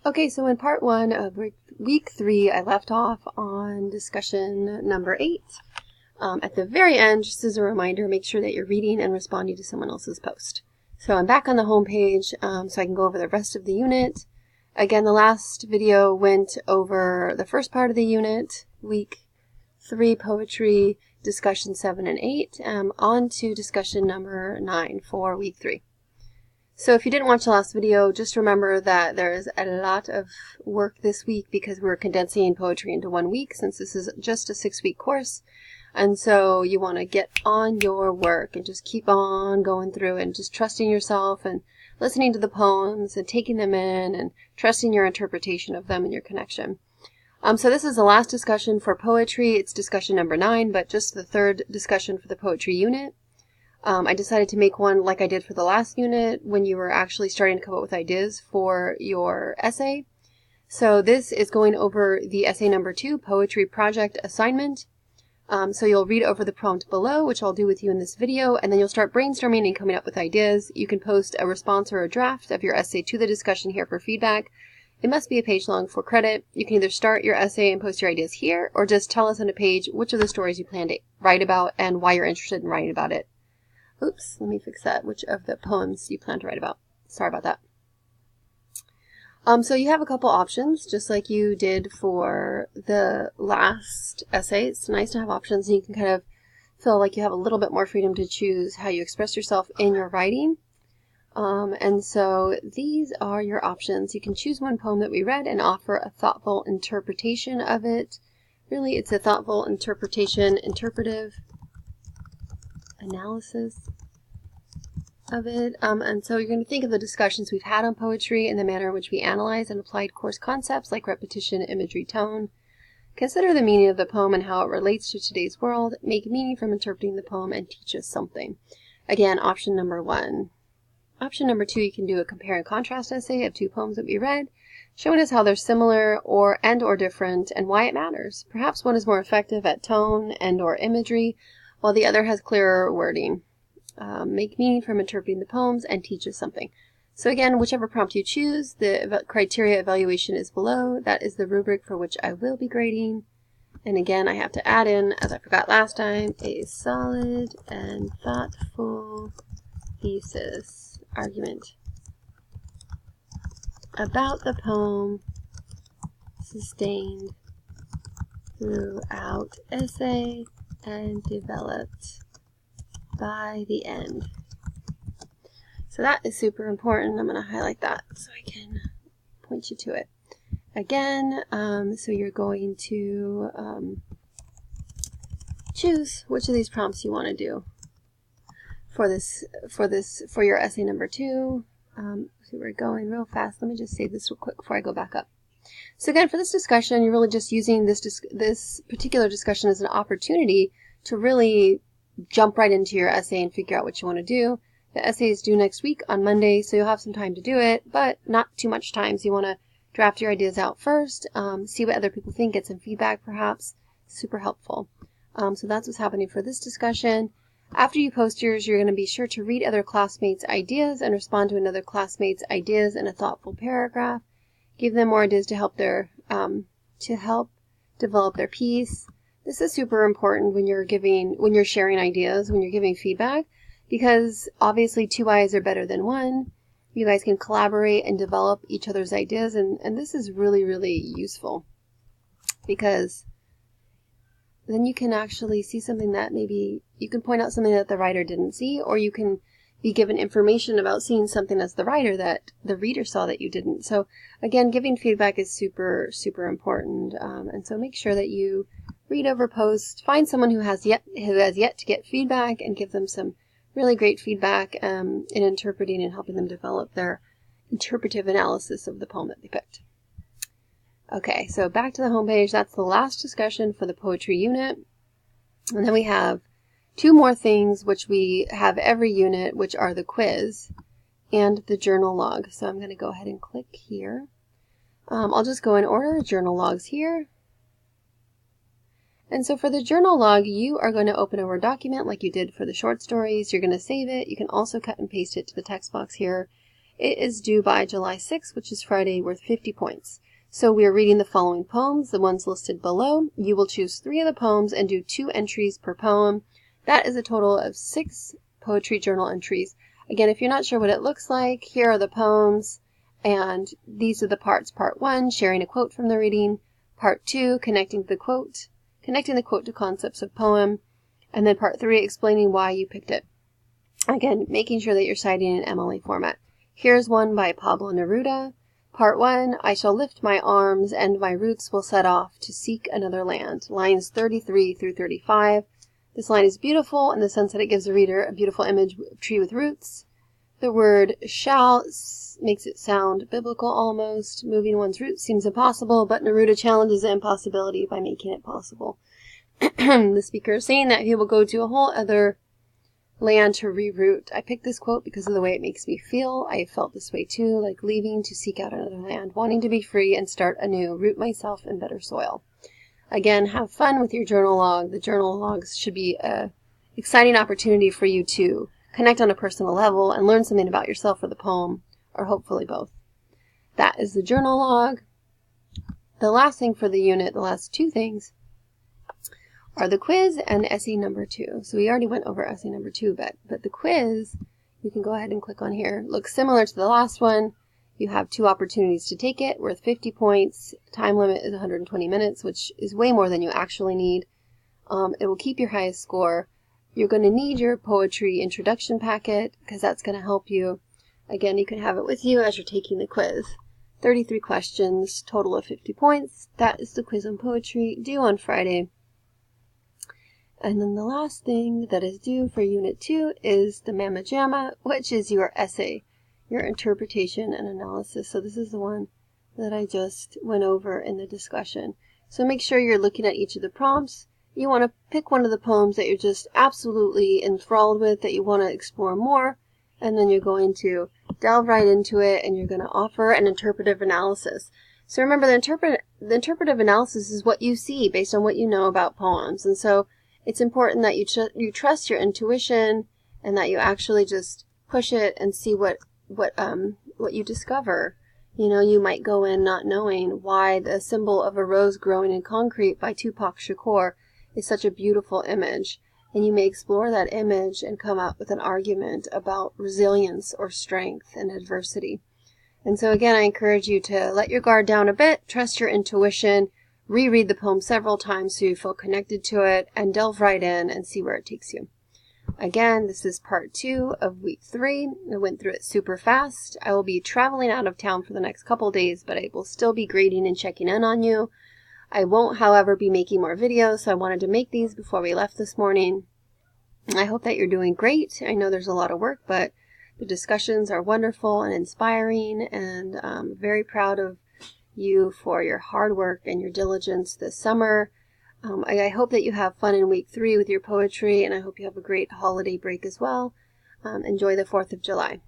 Okay, so in part 1 of week 3, I left off on discussion number 8. At the very end, just as a reminder, make sure that you're reading and responding to someone else's post. So I'm back on the home page, so I can go over the rest of the unit. Again, the last video went over the first part of the unit, week 3 poetry, discussion 7 and 8, on to discussion number 9 for week 3. So if you didn't watch the last video, just remember that there is a lot of work this week because we're condensing poetry into 1 week since this is just a 6-week course. And so you want to get on your work and just keep on going through and just trusting yourself and listening to the poems and taking them in and trusting your interpretation of them and your connection. So this is the last discussion for poetry. It's discussion number 9, but just the third discussion for the poetry unit. I decided to make one like I did for the last unit when you were actually starting to come up with ideas for your essay. So this is going over the essay number 2, poetry project assignment. So you'll read over the prompt below, which I'll do with you in this video, and then you'll start brainstorming and coming up with ideas. You can post a response or a draft of your essay to the discussion here for feedback. It must be a page long for credit. You can either start your essay and post your ideas here, or just tell us on a page which of the stories you plan to write about and why you're interested in writing about it. Oops, let me fix that. Which of the poems you plan to write about. Sorry about that. So you have a couple options, just like you did for the last essay. It's nice to have options, and you can kind of feel like you have a little bit more freedom to choose how you express yourself in your writing. And so these are your options. You can choose one poem that we read and offer a thoughtful interpretation of it. Really, it's a thoughtful interpretation, interpretive analysis of it. And so you're going to think of the discussions we've had on poetry and the manner in which we analyze and applied course concepts like repetition, imagery, tone. Consider the meaning of the poem and how it relates to today's world. Make meaning from interpreting the poem and teach us something. Again, option number 1. Option number 2, you can do a compare and contrast essay of 2 poems that we read, showing us how they're similar or different and why it matters. Perhaps one is more effective at tone and or imagery, while the other has clearer wording. Make meaning from interpreting the poems and teach us something. So again, whichever prompt you choose, the criteria evaluation is below. That is the rubric for which I will be grading. And again, I have to add in, as I forgot last time, a solid and thoughtful thesis argument about the poem sustained throughout essay and developed by the end. So that is super important. I'm going to highlight that so I can point you to it. Again, so you're going to choose which of these prompts you want to do for your essay number 2. So we're going real fast. Let me just save this real quick before I go back up. So again, for this discussion, you're really just using this particular discussion as an opportunity to really jump right into your essay and figure out what you want to do. The essay is due next week on Monday, so you'll have some time to do it, but not too much time. So you want to draft your ideas out first, see what other people think, get some feedback perhaps. Super helpful. So that's what's happening for this discussion. After you post yours, you're going to be sure to read other classmates' ideas and respond to another classmate's ideas in a thoughtful paragraph. Give them more ideas to help develop their piece. This is super important when you're sharing ideas, when you're giving feedback, because obviously 2 eyes are better than 1. You guys can collaborate and develop each other's ideas, and this is really, really useful because then you can actually see something that maybe you can point out something that the writer didn't see, or you can be given information about seeing something as the writer that the reader saw that you didn't. So again, giving feedback is super, super important. And so make sure that you read over posts, find someone who has yet to get feedback and give them some really great feedback in interpreting and helping them develop their interpretive analysis of the poem that they picked. Okay, so back to the homepage. That's the last discussion for the poetry unit. And then we have 2 more things which we have every unit, which are the quiz and the journal log. So I'm going to go ahead and click here. I'll just go in order, journal logs here. And so for the journal log, you are going to open a Word document like you did for the short stories. You're going to save it. You can also cut and paste it to the text box here. It is due by July 6th, which is Friday, worth 50 points. So we are reading the following poems, the ones listed below. You will choose 3 of the poems and do 2 entries per poem. That is a total of 6 poetry journal entries. Again, if you're not sure what it looks like, here are the poems, and these are the parts. Part 1, sharing a quote from the reading. Part 2, connecting the quote to concepts of poem. And then Part 3, explaining why you picked it. Again, making sure that you're citing in MLA format. Here's one by Pablo Neruda. Part 1, I shall lift my arms and my roots will set off to seek another land. Lines 33 through 35. This line is beautiful in the sense that it gives the reader a beautiful image of a tree with roots. The word shall makes it sound biblical almost. Moving one's roots seems impossible, but Neruda challenges the impossibility by making it possible. The speaker is saying that he will go to a whole other land to reroot. I picked this quote because of the way it makes me feel. I felt this way too, like leaving to seek out another land, wanting to be free and start anew, root myself in better soil. Again, have fun with your journal log. The journal logs should be an exciting opportunity for you to connect on a personal level and learn something about yourself or the poem, or hopefully both. That is the journal log. The last thing for the unit, the last 2 things, are the quiz and essay number 2. So we already went over essay number 2, but the quiz, you can go ahead and click on here. Looks similar to the last one. You have 2 opportunities to take it, worth 50 points. Time limit is 120 minutes, which is way more than you actually need. It will keep your highest score. You're going to need your poetry introduction packet because that's going to help you. Again, you can have it with you as you're taking the quiz. 33 questions, total of 50 points. That is the quiz on poetry, due on Friday. And then the last thing that is due for Unit 2 is the Mamma Jamma, which is your essay, your interpretation and analysis. So this is the one that I just went over in the discussion. So make sure you're looking at each of the prompts. You want to pick one of the poems that you're just absolutely enthralled with, that you want to explore more, and then you're going to delve right into it, and you're going to offer an interpretive analysis. So remember, the interpretive analysis is what you see based on what you know about poems. And so it's important that you trust your intuition and that you actually just push it and see what you discover. You know, you might go in not knowing why the symbol of a rose growing in concrete by Tupac Shakur is such a beautiful image. And you may explore that image and come up with an argument about resilience or strength in adversity. And so again, I encourage you to let your guard down a bit, trust your intuition, reread the poem several times so you feel connected to it, and delve right in and see where it takes you. Again, this is part 2 of week 3. I went through it super fast. I will be traveling out of town for the next couple days, but I will still be grading and checking in on you. I won't, however, be making more videos, so I wanted to make these before we left this morning. I hope that you're doing great. I know there's a lot of work, but the discussions are wonderful and inspiring, and I'm very proud of you for your hard work and your diligence this summer. I hope that you have fun in week 3 with your poetry, and I hope you have a great holiday break as well. Enjoy the 4th of July.